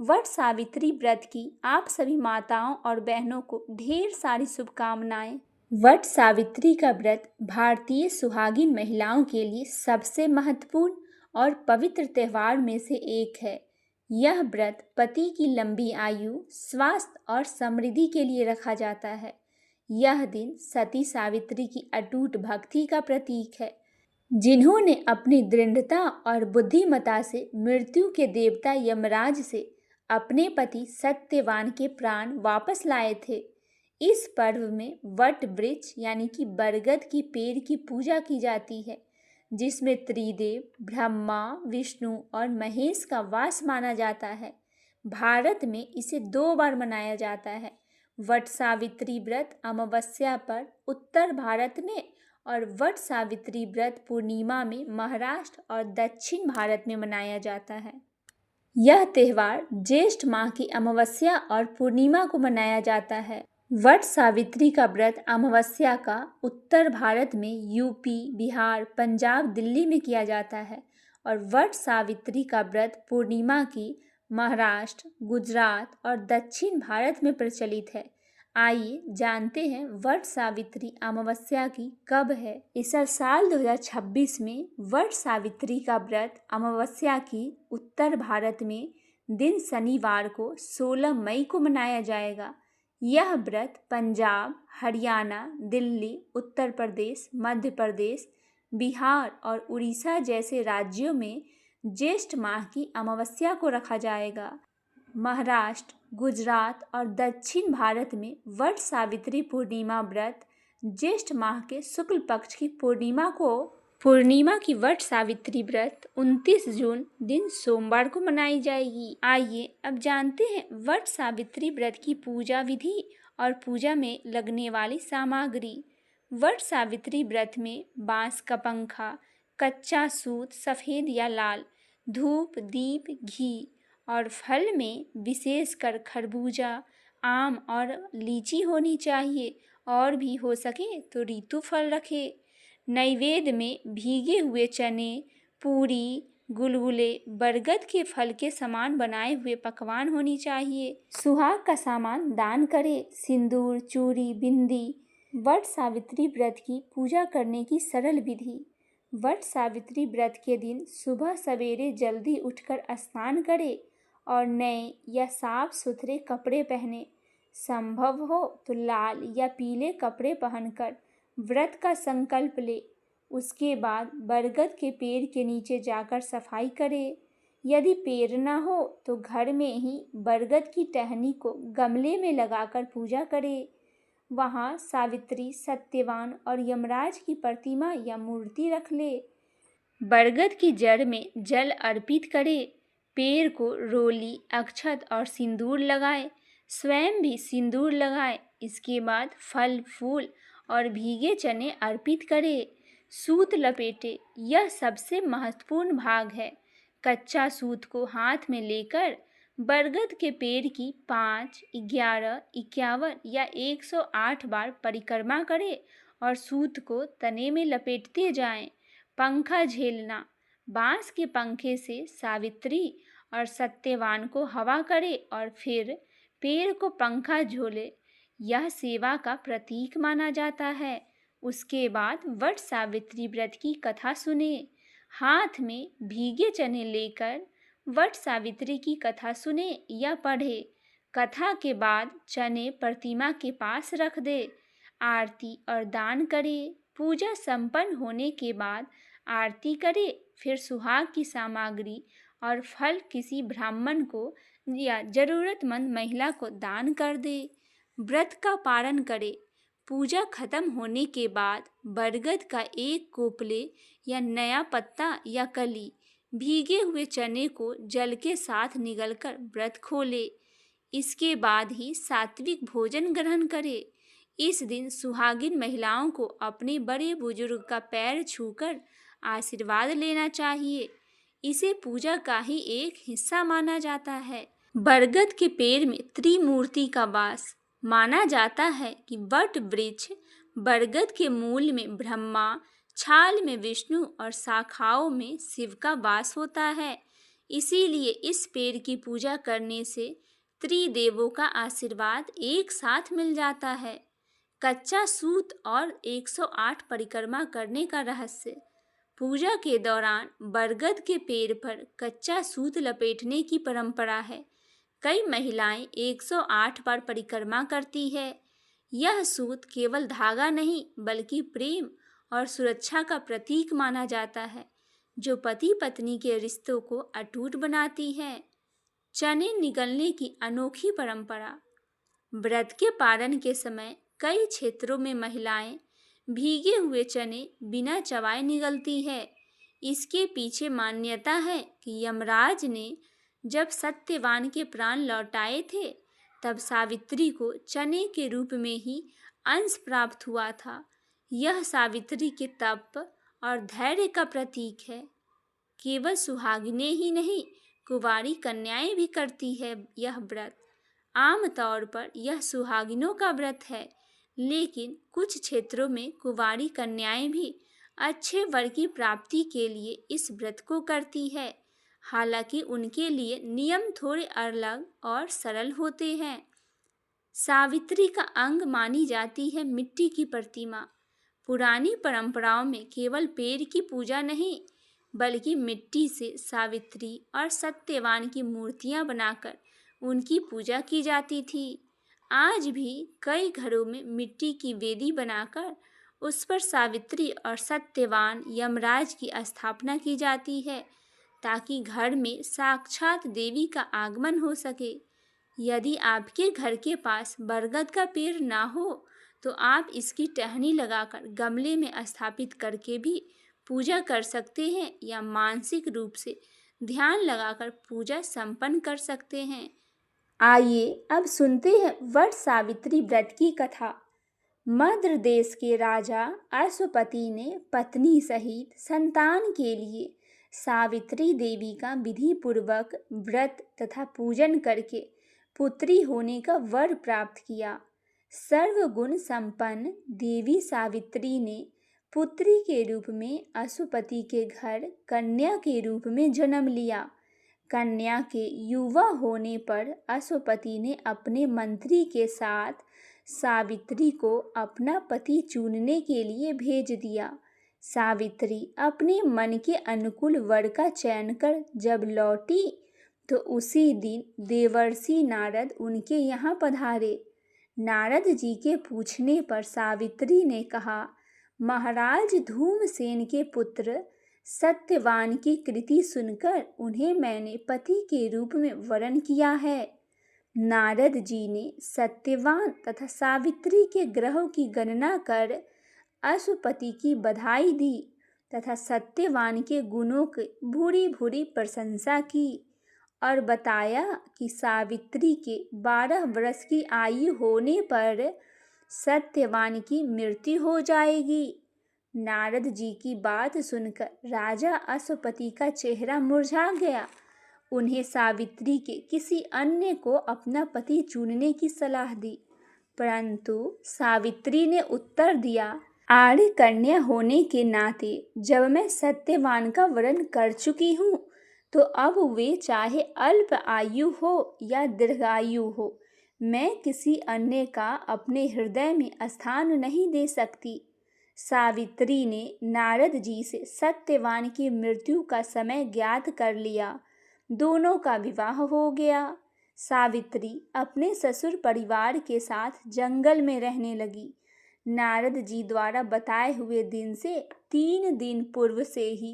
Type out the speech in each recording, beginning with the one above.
वट सावित्री व्रत की आप सभी माताओं और बहनों को ढेर सारी शुभकामनाएं। वट सावित्री का व्रत भारतीय सुहागिन महिलाओं के लिए सबसे महत्वपूर्ण और पवित्र त्योहार में से एक है। यह व्रत पति की लंबी आयु, स्वास्थ्य और समृद्धि के लिए रखा जाता है। यह दिन सती सावित्री की अटूट भक्ति का प्रतीक है, जिन्होंने अपनी दृढ़ता और बुद्धिमत्ता से मृत्यु के देवता यमराज से अपने पति सत्यवान के प्राण वापस लाए थे। इस पर्व में वट वृक्ष यानी कि बरगद की पेड़ की पूजा की जाती है, जिसमें त्रिदेव ब्रह्मा, विष्णु और महेश का वास माना जाता है। भारत में इसे 2 बार मनाया जाता है। वट सावित्री व्रत अमावस्या पर उत्तर भारत में और वट सावित्री व्रत पूर्णिमा में महाराष्ट्र और दक्षिण भारत में मनाया जाता है। यह त्योहार ज्येष्ठ माह की अमावस्या और पूर्णिमा को मनाया जाता है। वट सावित्री का व्रत अमावस्या का उत्तर भारत में यूपी, बिहार, पंजाब, दिल्ली में किया जाता है और वट सावित्री का व्रत पूर्णिमा की महाराष्ट्र, गुजरात और दक्षिण भारत में प्रचलित है। आइए जानते हैं वट सावित्री अमावस्या की कब है। इस साल 2026 में वट सावित्री का व्रत अमावस्या की उत्तर भारत में दिन शनिवार को 16 मई को मनाया जाएगा। यह व्रत पंजाब, हरियाणा, दिल्ली, उत्तर प्रदेश, मध्य प्रदेश, बिहार और उड़ीसा जैसे राज्यों में ज्येष्ठ माह की अमावस्या को रखा जाएगा। महाराष्ट्र, गुजरात और दक्षिण भारत में वट सावित्री पूर्णिमा व्रत ज्येष्ठ माह के शुक्ल पक्ष की पूर्णिमा की वट सावित्री व्रत 29 जून दिन सोमवार को मनाई जाएगी। आइए अब जानते हैं वट सावित्री व्रत की पूजा विधि और पूजा में लगने वाली सामग्री। वट सावित्री व्रत में बांस का पंखा, कच्चा सूत सफ़ेद या लाल, धूप, दीप, घी और फल में विशेषकर खरबूजा, आम और लीची होनी चाहिए और भी हो सके तो ऋतु फल रखें। नैवेद्य में भीगे हुए चने, पूरी, गुलगुले, बरगद के फल के समान बनाए हुए पकवान होनी चाहिए। सुहाग का सामान दान करें। सिंदूर, चूड़ी, बिंदी। वट सावित्री व्रत की पूजा करने की सरल विधि। वट सावित्री व्रत के दिन सुबह सवेरे जल्दी उठकर स्नान करें और नए या साफ सुथरे कपड़े पहने। संभव हो तो लाल या पीले कपड़े पहनकर व्रत का संकल्प ले। उसके बाद बरगद के पेड़ के नीचे जाकर सफाई करें। यदि पेड़ न हो तो घर में ही बरगद की टहनी को गमले में लगाकर पूजा करें। वहाँ सावित्री, सत्यवान और यमराज की प्रतिमा या मूर्ति रख ले। बरगद की जड़ में जल अर्पित करें। पेड़ को रोली, अक्षत और सिंदूर लगाएं। स्वयं भी सिंदूर लगाएं। इसके बाद फल, फूल और भीगे चने अर्पित करें। सूत लपेटे, यह सबसे महत्वपूर्ण भाग है। कच्चा सूत को हाथ में लेकर बरगद के पेड़ की 5, 11, 51 या 108 बार परिक्रमा करें और सूत को तने में लपेटते जाएं। पंखा झेलना, बांस के पंखे से सावित्री और सत्यवान को हवा करे और फिर पेड़ को पंखा झोले। यह सेवा का प्रतीक माना जाता है। उसके बाद वट सावित्री व्रत की कथा सुने। हाथ में भीगे चने लेकर वट सावित्री की कथा सुने या पढ़े। कथा के बाद चने प्रतिमा के पास रख दे। आरती और दान करे। पूजा संपन्न होने के बाद आरती करे। फिर सुहाग की सामग्री और फल किसी ब्राह्मण को या जरूरतमंद महिला को दान कर दे। व्रत का पालन करे। पूजा खत्म होने के बाद बरगद का एक कोपले या नया पत्ता या कली भीगे हुए चने को जल के साथ निगलकर व्रत खोले। इसके बाद ही सात्विक भोजन ग्रहण करे। इस दिन सुहागिन महिलाओं को अपने बड़े बुजुर्ग का पैर छूकर आशीर्वाद लेना चाहिए। इसे पूजा का ही एक हिस्सा माना जाता है। बरगद के पेड़ में त्रिमूर्ति का वास। माना जाता है कि वट वृक्ष बरगद के मूल में ब्रह्मा, छाल में विष्णु और शाखाओं में शिव का वास होता है। इसीलिए इस पेड़ की पूजा करने से त्रिदेवों का आशीर्वाद एक साथ मिल जाता है। कच्चा सूत और 108 परिक्रमा करने का रहस्य। पूजा के दौरान बरगद के पेड़ पर कच्चा सूत लपेटने की परंपरा है। कई महिलाएं 108 बार परिक्रमा करती है। यह सूत केवल धागा नहीं बल्कि प्रेम और सुरक्षा का प्रतीक माना जाता है, जो पति पत्नी के रिश्तों को अटूट बनाती है। चने निगलने की अनोखी परंपरा। व्रत के पारण के समय कई क्षेत्रों में महिलाएं भीगे हुए चने बिना चबाए निगलती है। इसके पीछे मान्यता है कि यमराज ने जब सत्यवान के प्राण लौटाए थे, तब सावित्री को चने के रूप में ही अंश प्राप्त हुआ था। यह सावित्री के तप और धैर्य का प्रतीक है। केवल सुहागिनें ही नहीं, कुंवारी कन्याएं भी करती है यह व्रत। आमतौर पर यह सुहागिनों का व्रत है, लेकिन कुछ क्षेत्रों में कुंवारी कन्याएं भी अच्छे वर की प्राप्ति के लिए इस व्रत को करती है। हालांकि उनके लिए नियम थोड़े अलग और सरल होते हैं। सावित्री का अंग मानी जाती है मिट्टी की प्रतिमा। पुरानी परंपराओं में केवल पेड़ की पूजा नहीं, बल्कि मिट्टी से सावित्री और सत्यवान की मूर्तियां बनाकर उनकी पूजा की जाती थी। आज भी कई घरों में मिट्टी की वेदी बनाकर उस पर सावित्री और सत्यवान यमराज की स्थापना की जाती है, ताकि घर में साक्षात देवी का आगमन हो सके। यदि आपके घर के पास बरगद का पेड़ ना हो, तो आप इसकी टहनी लगाकर गमले में स्थापित करके भी पूजा कर सकते हैं या मानसिक रूप से ध्यान लगाकर पूजा संपन्न कर सकते हैं। आइए अब सुनते हैं वट सावित्री व्रत की कथा। मद्र देश के राजा अश्वपति ने पत्नी सहित संतान के लिए सावित्री देवी का विधि पूर्वक व्रत तथा पूजन करके पुत्री होने का वर प्राप्त किया। सर्वगुण संपन्न देवी सावित्री ने पुत्री के रूप में अश्वपति के घर कन्या के रूप में जन्म लिया। कन्या के युवा होने पर अश्वपति ने अपने मंत्री के साथ सावित्री को अपना पति चुनने के लिए भेज दिया। सावित्री अपने मन के अनुकूल वर का चयन कर जब लौटी, तो उसी दिन देवर्षि नारद उनके यहाँ पधारे। नारद जी के पूछने पर सावित्री ने कहा, महाराज धूमसेन के पुत्र सत्यवान की कृति सुनकर उन्हें मैंने पति के रूप में वरण किया है। नारद जी ने सत्यवान तथा सावित्री के ग्रहों की गणना कर अश्वपति की बधाई दी तथा सत्यवान के गुणों की भूरी भूरी प्रशंसा की और बताया कि सावित्री के 12 वर्ष की आयु होने पर सत्यवान की मृत्यु हो जाएगी। नारद जी की बात सुनकर राजा अश्वपति का चेहरा मुरझा गया। उन्हें सावित्री के किसी अन्य को अपना पति चुनने की सलाह दी, परंतु सावित्री ने उत्तर दिया, आर्य कन्या होने के नाते जब मैं सत्यवान का वरण कर चुकी हूँ, तो अब वे चाहे अल्प आयु हो या दीर्घायु हो, मैं किसी अन्य का अपने हृदय में स्थान नहीं दे सकती। सावित्री ने नारद जी से सत्यवान की मृत्यु का समय ज्ञात कर लिया। दोनों का विवाह हो गया। सावित्री अपने ससुर परिवार के साथ जंगल में रहने लगी। नारद जी द्वारा बताए हुए दिन से 3 दिन पूर्व से ही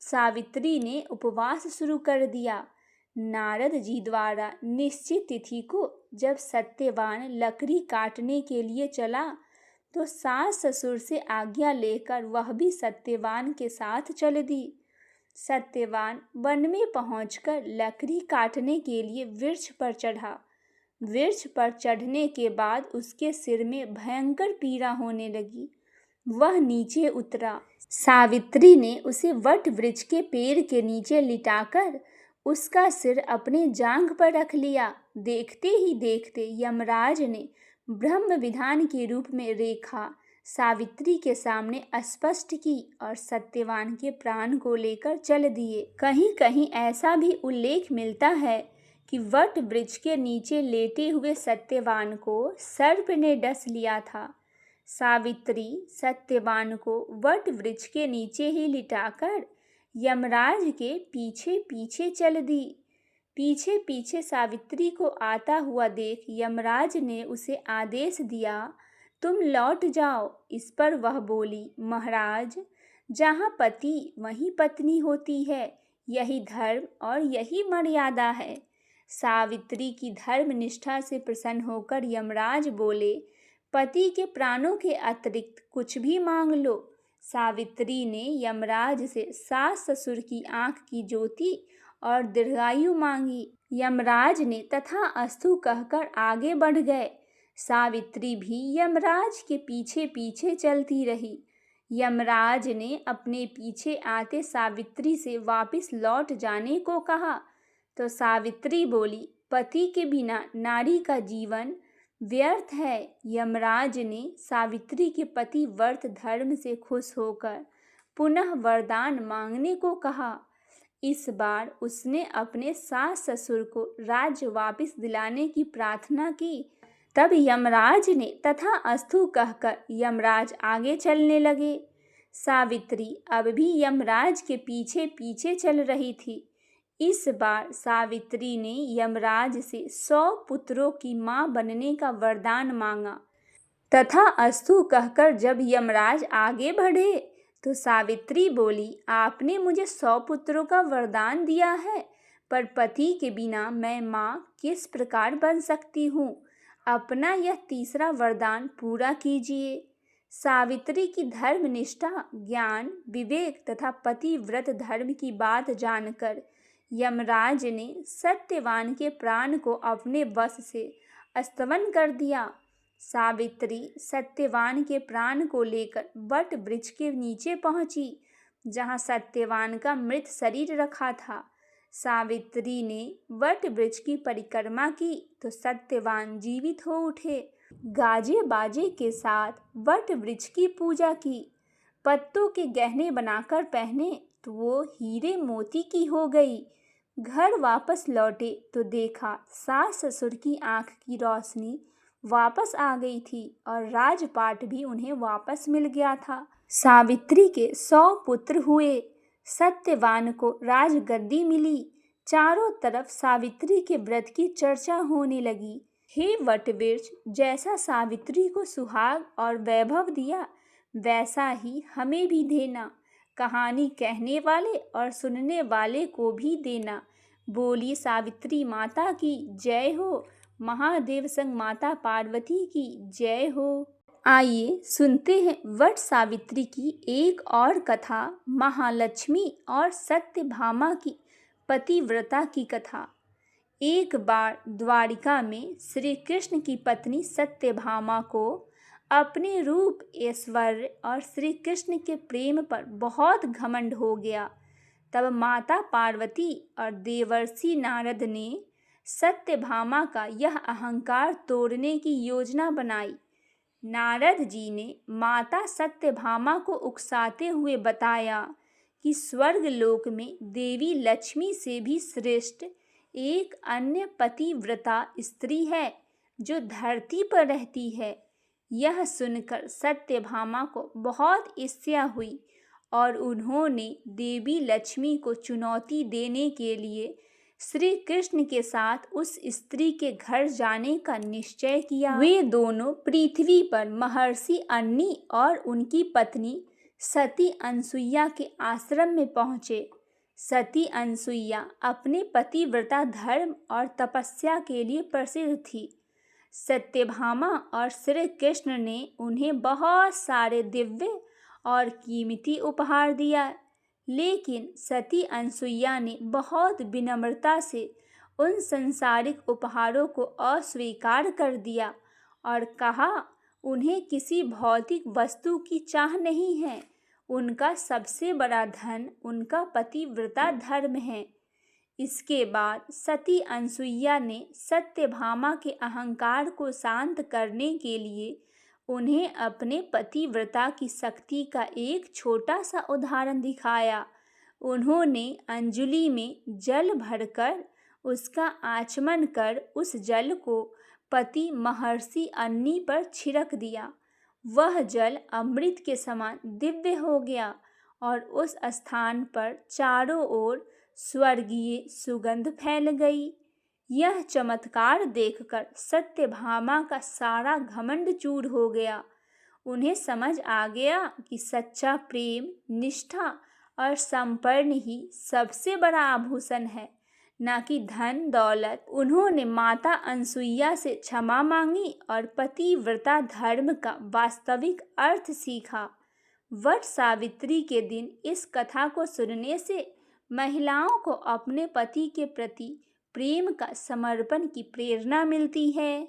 सावित्री ने उपवास शुरू कर दिया। नारद जी द्वारा निश्चित तिथि को जब सत्यवान लकड़ी काटने के लिए चला, तो सास ससुर से आज्ञा लेकर वह भी सत्यवान के साथ चल दी। सत्यवान वन में पहुंचकर लकड़ी काटने के लिए वृक्ष पर चढ़ा। वृक्ष पर चढ़ने के बाद उसके सिर में भयंकर पीड़ा होने लगी। वह नीचे उतरा। सावित्री ने उसे वट वृक्ष के पेड़ के नीचे लिटाकर उसका सिर अपने जांघ पर रख लिया। देखते ही देखते यमराज ने ब्रह्म विधान के रूप में रेखा सावित्री के सामने स्पष्ट की और सत्यवान के प्राण को लेकर चल दिए। कहीं कहीं ऐसा भी उल्लेख मिलता है कि वट वृक्ष के नीचे लेटे हुए सत्यवान को सर्प ने डस लिया था। सावित्री सत्यवान को वट वृक्ष के नीचे ही लिटाकर यमराज के पीछे पीछे चल दी। पीछे पीछे सावित्री को आता हुआ देख यमराज ने उसे आदेश दिया, तुम लौट जाओ। इस पर वह बोली, महाराज, जहाँ पति वहीं पत्नी होती है, यही धर्म और यही मर्यादा है। सावित्री की धर्मनिष्ठा से प्रसन्न होकर यमराज बोले, पति के प्राणों के अतिरिक्त कुछ भी मांग लो। सावित्री ने यमराज से सास ससुर की आंख की ज्योति और दीर्घायु मांगी। यमराज ने तथास्तु कहकर आगे बढ़ गए। सावित्री भी यमराज के पीछे पीछे चलती रही। यमराज ने अपने पीछे आते सावित्री से वापस लौट जाने को कहा तो सावित्री बोली, पति के बिना नारी का जीवन व्यर्थ है। यमराज ने सावित्री के पति व्रत धर्म से खुश होकर पुनः वरदान मांगने को कहा। इस बार उसने अपने सास ससुर को राज्य वापस दिलाने की प्रार्थना की। तब यमराज ने तथास्तु कहकर यमराज आगे चलने लगे। सावित्री अब भी यमराज के पीछे पीछे चल रही थी। इस बार सावित्री ने यमराज से 100 पुत्रों की मां बनने का वरदान मांगा। तथास्तु कहकर जब यमराज आगे बढ़े तो सावित्री बोली, आपने मुझे 100 पुत्रों का वरदान दिया है, पर पति के बिना मैं मां किस प्रकार बन सकती हूँ। अपना यह तीसरा वरदान पूरा कीजिए। सावित्री की धर्मनिष्ठा, ज्ञान, विवेक तथा पतिव्रत धर्म की बात जानकर यमराज ने सत्यवान के प्राण को अपने वश से स्तवन कर दिया। सावित्री सत्यवान के प्राण को लेकर वट वृक्ष के नीचे पहुंची, जहां सत्यवान का मृत शरीर रखा था। सावित्री ने वट वृक्ष की परिक्रमा की तो सत्यवान जीवित हो उठे। गाजे बाजे के साथ वट वृक्ष की पूजा की। पत्तों के गहने बनाकर पहने तो वो हीरे मोती की हो गई। घर वापस लौटे तो देखा सास ससुर की आंख की रोशनी वापस आ गई थी और राजपाट भी उन्हें वापस मिल गया था। सावित्री के 100 पुत्र हुए। सत्यवान को राजगद्दी मिली। चारों तरफ सावित्री के व्रत की चर्चा होने लगी। हे वटवृक्ष, जैसा सावित्री को सुहाग और वैभव दिया, वैसा ही हमें भी देना। कहानी कहने वाले और सुनने वाले को भी देना। बोली सावित्री माता की जय हो। महादेव संग माता पार्वती की जय हो। आइए सुनते हैं वट सावित्री की एक और कथा, महालक्ष्मी और सत्यभामा की पतिव्रता की कथा। एक बार द्वारिका में श्री कृष्ण की पत्नी सत्यभामा को अपने रूप, ऐश्वर्य और श्री कृष्ण के प्रेम पर बहुत घमंड हो गया। तब माता पार्वती और देवर्षि नारद ने सत्यभामा का यह अहंकार तोड़ने की योजना बनाई। नारद जी ने माता सत्यभामा को उकसाते हुए बताया कि स्वर्ग लोक में देवी लक्ष्मी से भी श्रेष्ठ एक अन्य पतिव्रता स्त्री है जो धरती पर रहती है। यह सुनकर सत्यभामा को बहुत ईर्ष्या हुई और उन्होंने देवी लक्ष्मी को चुनौती देने के लिए श्री कृष्ण के साथ उस स्त्री के घर जाने का निश्चय किया। वे दोनों पृथ्वी पर महर्षि अन्नी और उनकी पत्नी सती अनसुईया के आश्रम में पहुँचे। सती अनसुईया अपने पतिव्रता धर्म और तपस्या के लिए प्रसिद्ध थी। सत्यभामा और श्री कृष्ण ने उन्हें बहुत सारे दिव्य और कीमती उपहार दिया, लेकिन सती अनसुईया ने बहुत विनम्रता से उन संसारिक उपहारों को अस्वीकार कर दिया और कहा उन्हें किसी भौतिक वस्तु की चाह नहीं है। उनका सबसे बड़ा धन उनका पतिव्रता धर्म है। इसके बाद सती अनसुईया ने सत्यभामा के अहंकार को शांत करने के लिए उन्हें अपने पतिव्रता की शक्ति का एक छोटा सा उदाहरण दिखाया। उन्होंने अंजलि में जल भरकर उसका आचमन कर उस जल को पति महर्षि अन्नी पर छिड़क दिया। वह जल अमृत के समान दिव्य हो गया और उस स्थान पर चारों ओर स्वर्गीय सुगंध फैल गई। यह चमत्कार देखकर सत्यभामा का सारा घमंड चूर हो गया। उन्हें समझ आ गया कि सच्चा प्रेम, निष्ठा और समर्पण ही सबसे बड़ा आभूषण है, न कि धन दौलत। उन्होंने माता अनसुईया से क्षमा मांगी और पतिव्रता धर्म का वास्तविक अर्थ सीखा। वट सावित्री के दिन इस कथा को सुनने से महिलाओं को अपने पति के प्रति प्रेम का समर्पण की प्रेरणा मिलती है।